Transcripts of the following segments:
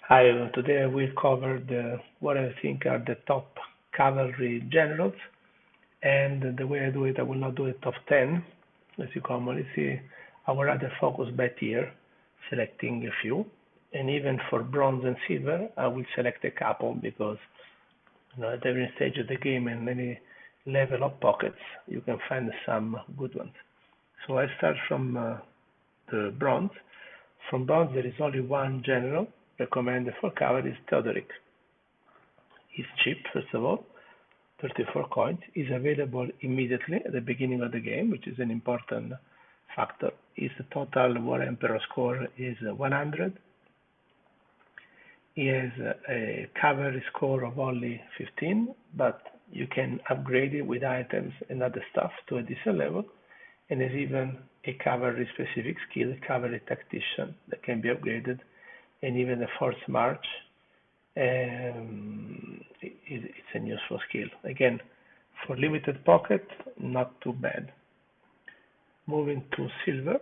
Hi, today I will cover what I think are the top cavalry generals, and the way I do it, I will not do a top 10, as you commonly see. I will rather focus by tier, selecting a few, and even for bronze and silver, I will select a couple because at every stage of the game and any level of pockets, you can find some good ones. So I start from the bronze. From bronze, there is only one general recommended for cavalry, is Theodoric. He's cheap, first of all, 34 coins. Is available immediately at the beginning of the game, which is an important factor. His total War Emperor score is 100. He has a cavalry score of only 15, but you can upgrade it with items and other stuff to a decent level, and there's even a cavalry specific skill, cavalry tactician, that can be upgraded, and even the force march. It's a useful skill. Again, for limited pocket, not too bad. Moving to silver.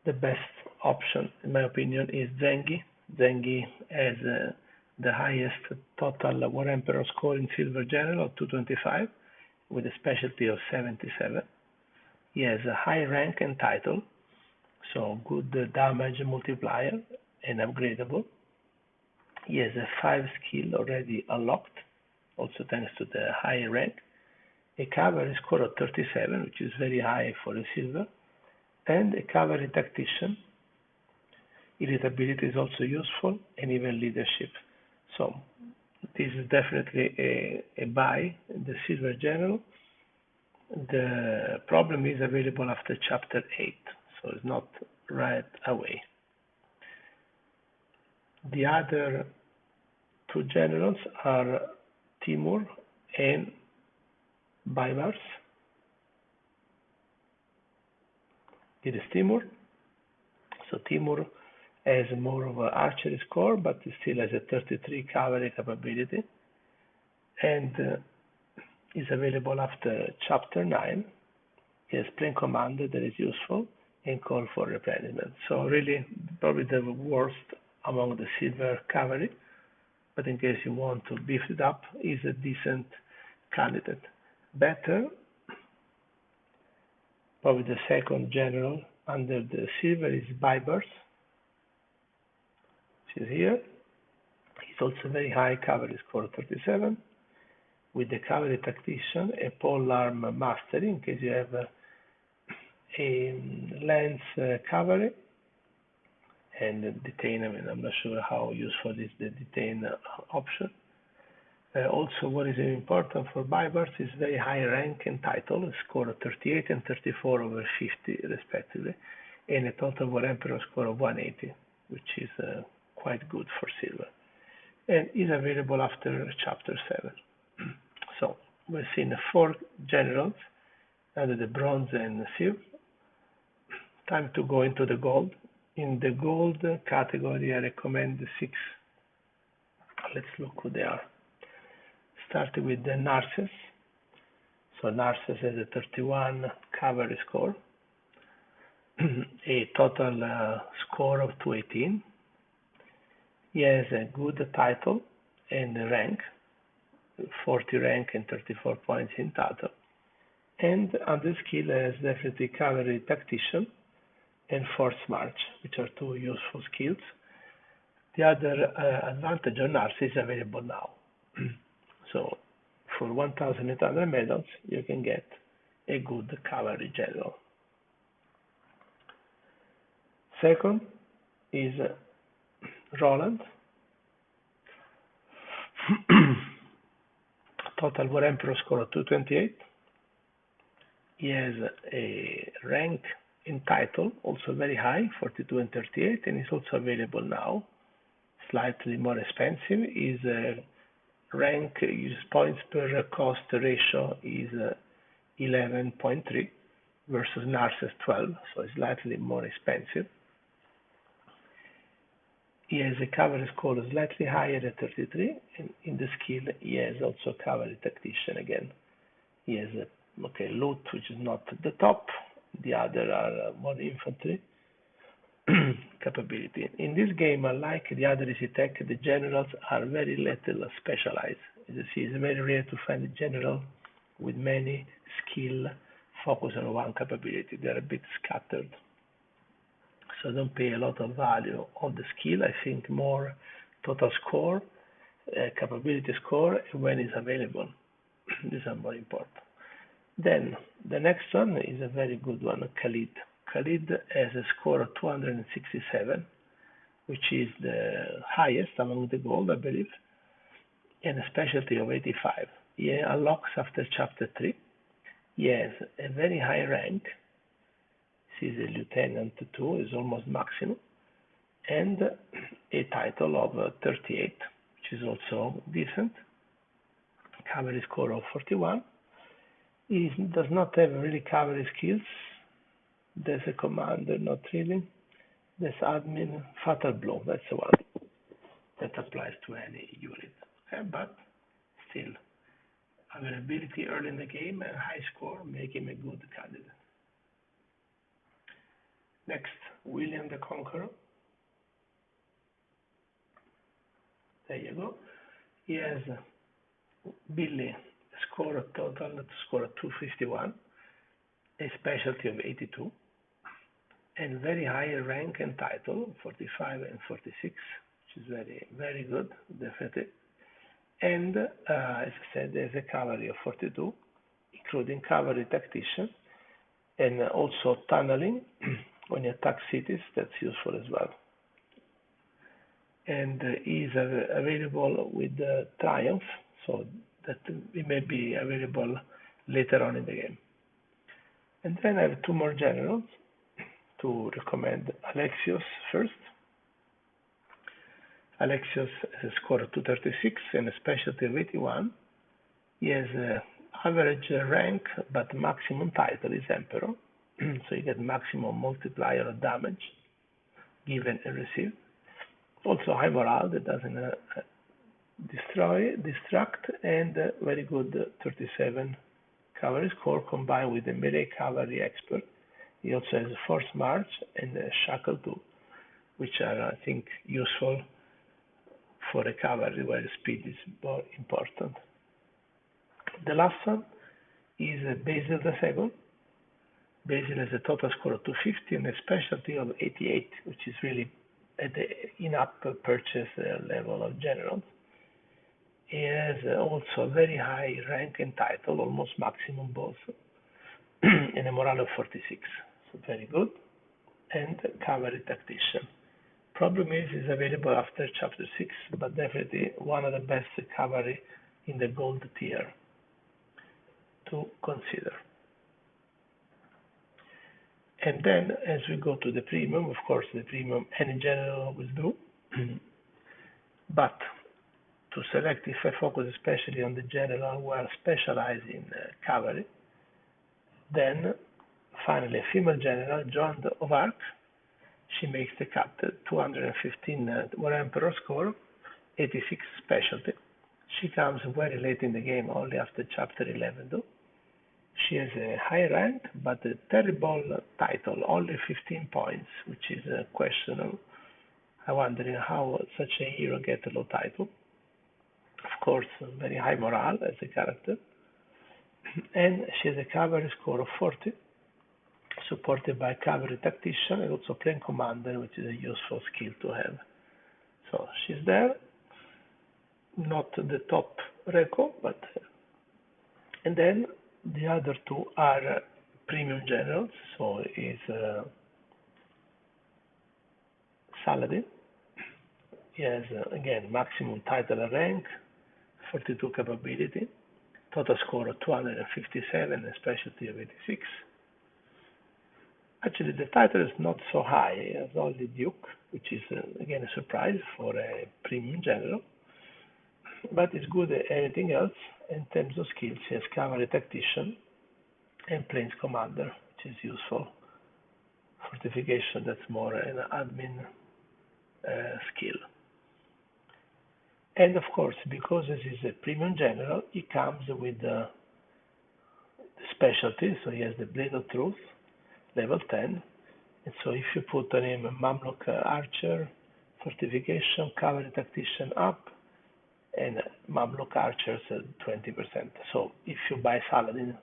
The best option, in my opinion, is Zengi. Zengi has the highest total War Emperor score in Silver General of 225, with a specialty of 77. He has a high rank and title, so good damage multiplier and upgradable. He has a 5 skill already unlocked, also thanks to the high rank. A cavalry score of 37, which is very high for a silver, and a cavalry tactician. Irritability is also useful, and even leadership. So this is definitely a buy in the Silver General. The problem is available after chapter 8, so it's not right away. The other two generals are Timur and Baibars. It is Timur. So Timur has more of an archery score, but it still has a 33 cavalry capability, and is available after chapter 9. He has plain command that is useful and call for replenishment. So really, probably the worst among the silver cavalry, but in case you want to beef it up, is a decent candidate. Better, probably the second general under the silver is Baibars, which is here. He's also very high cavalry score, 37, with the cavalry tactician, a polearm mastery in case you have a lance cavalry, and detain. I'm not sure how useful is the detain option. Also, what is important for Baibars is very high rank and title, a score of 38 and 34 over 50 respectively, and a total War Emperor score of 180, which is quite good for silver, and is available after chapter 7. So we've seen 4 generals under the bronze and silver. Time to go into the gold. In the gold category, I recommend the 6. Let's look who they are. Starting with the Narcissist. So Narcissist has a 31 cavalry score, a total score of 218. He has a good title and rank, 40 rank and 34 points in total. And under skill has definitely cavalry tactician and force march, which are 2 useful skills. The other advantage of Narcissist is available now. So for 1,800 medals, you can get a good cavalry general. Second is Roland. Total War Emperor score of 228. He has a rank in title, also very high, 42 and 38, and is also available now. Slightly more expensive. His rank, his points per cost ratio is 11.3 versus Narcissist 12, so it's slightly more expensive. He has a cavalry score slightly higher at 33, and in the skill he has also cavalry tactician again. He has a loot, which is not the top. The other are more infantry, capability. In this game, unlike the other easy tech, the generals are very little specialized. As you see, it's very rare to find a general with many skill focused on one capability. They're a bit scattered. So don't pay a lot of value on the skill. I think more total score, capability score, when it's available. These are more important. Then the next one is a very good one, Khalid. Khalid has a score of 267, which is the highest among the gold, I believe, and a specialty of 85. He unlocks after chapter 3. He has a very high rank. He's a lieutenant 2, is almost maximum, and a title of 38, which is also decent. Cavalry score of 41. He does not have really cavalry skills. There's a commander, not really. There's admin, fatal blow. That's the one that applies to any unit. Okay, but still, availability early in the game and high score make him a good candidate. Next, William the Conqueror. There you go. He has Billy score of total score of 251, a specialty of 82, and very high rank and title 45 and 46, which is very, very good, definitely. And as I said, there's a cavalry of 42, including cavalry tactician, and also tunneling when you attack cities. That's useful as well. And is available with Triumph, so that it may be available later on in the game. And then I have two more generals to recommend. Alexios first. Alexios has a score of 236 and a specialty of 81. He has average rank, but maximum title is Emperor. So you get maximum multiplier of damage given and received. Also high morale that doesn't distract, and very good 37 cavalry score combined with the melee cavalry expert. He also has a force march and a shackle too, which are, I think, useful for a cavalry where speed is more important. The last one is Basil II. Basil has a total score of 250 and a specialty of 88, which is really at the in-app purchase level of generals. He has also a very high rank and title, almost maximum both, and a morale of 46, so very good, and cavalry tactician. Problem is, it's available after chapter 6, but definitely one of the best cavalry in the gold tier to consider. And then as we go to the premium, of course the premium any general will do, but to select, if I focus especially on the general who are specialized in cavalry, then finally a female general, Joan of Arc. She makes the cut, 215 War Emperor score, 86 specialty. She comes very late in the game, only after chapter 11 though. She has a high rank, but a terrible title, only 15 points, which is questionable. I'm wondering how such a hero gets a low title. Of course, very high morale as a character. And she has a cavalry score of 40, supported by cavalry tactician and also plane commander, which is a useful skill to have. So she's there, not the top record, but and then the other two are premium generals. So is Saladin. He has again maximum title and rank, 42 capability, total score of 257 and specialty of 86. Actually, the title is not so high. He has only Duke, which is again a surprise for a premium general, but it's good at anything else. In terms of skills, he has cavalry tactician and planes commander, which is useful. Fortification, that's more an admin skill. And of course, because this is a premium general, he comes with the specialty. So he has the Blade of Truth, level 10, And so if you put on him a Mamluk archer, fortification, cavalry tactician up, and Mamluk archers at 20%. So if you buy Saladin,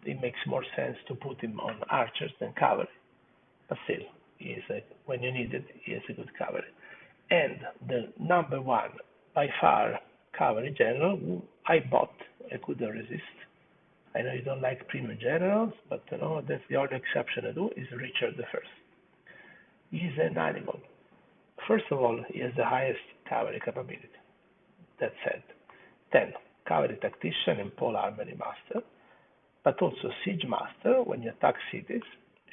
it makes more sense to put him on archers than cavalry. But still, when you need it, he is a good cavalry. And the number one, by far, cavalry general, who I bought, I couldn't resist. I know you don't like premium generals, but that's the only exception I do, is Richard I. He's an animal. First of all, he has the highest cavalry capability. That said, 10, cavalry tactician and pole armory master, but also siege master when you attack cities,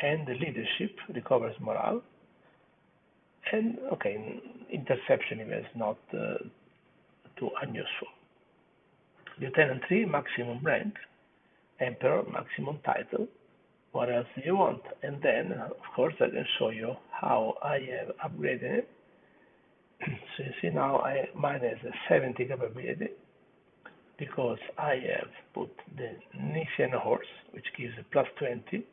and the leadership recovers morale. And interception is not too unuseful. Lieutenant 3, maximum rank. Emperor, maximum title. What else do you want? And then, of course, I can show you how I have upgraded it. So you see now mine has a 70 capability because I have put the Nisian horse, which gives a plus 20,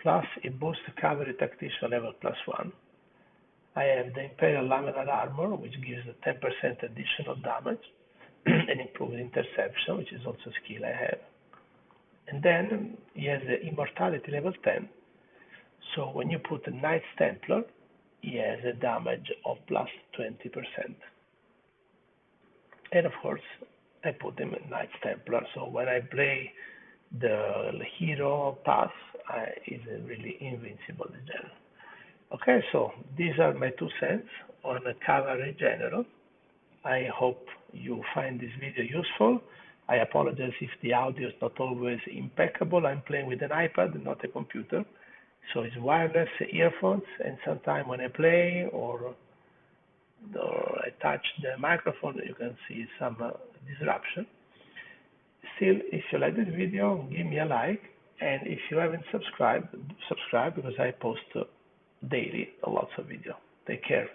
plus it boosts the cavalry tactician level plus 1. I have the Imperial laminar armor, which gives a 10% additional damage and improved interception, which is also a skill I have. And then he has the immortality level 10. So when you put a Knights Templar, he has a damage of plus 20%. And of course, I put him in Knights Templar. So when I play the hero path, he's a really invincible general. Okay, so these are my 2 cents on a cavalry general. I hope you find this video useful. I apologize if the audio is not always impeccable. I'm playing with an iPad, not a computer. So it's wireless earphones, and sometimes when I play or I touch the microphone, you can see some disruption. Still, if you like this video, give me a like. And if you haven't subscribed, subscribe because I post daily lots of videos. Take care.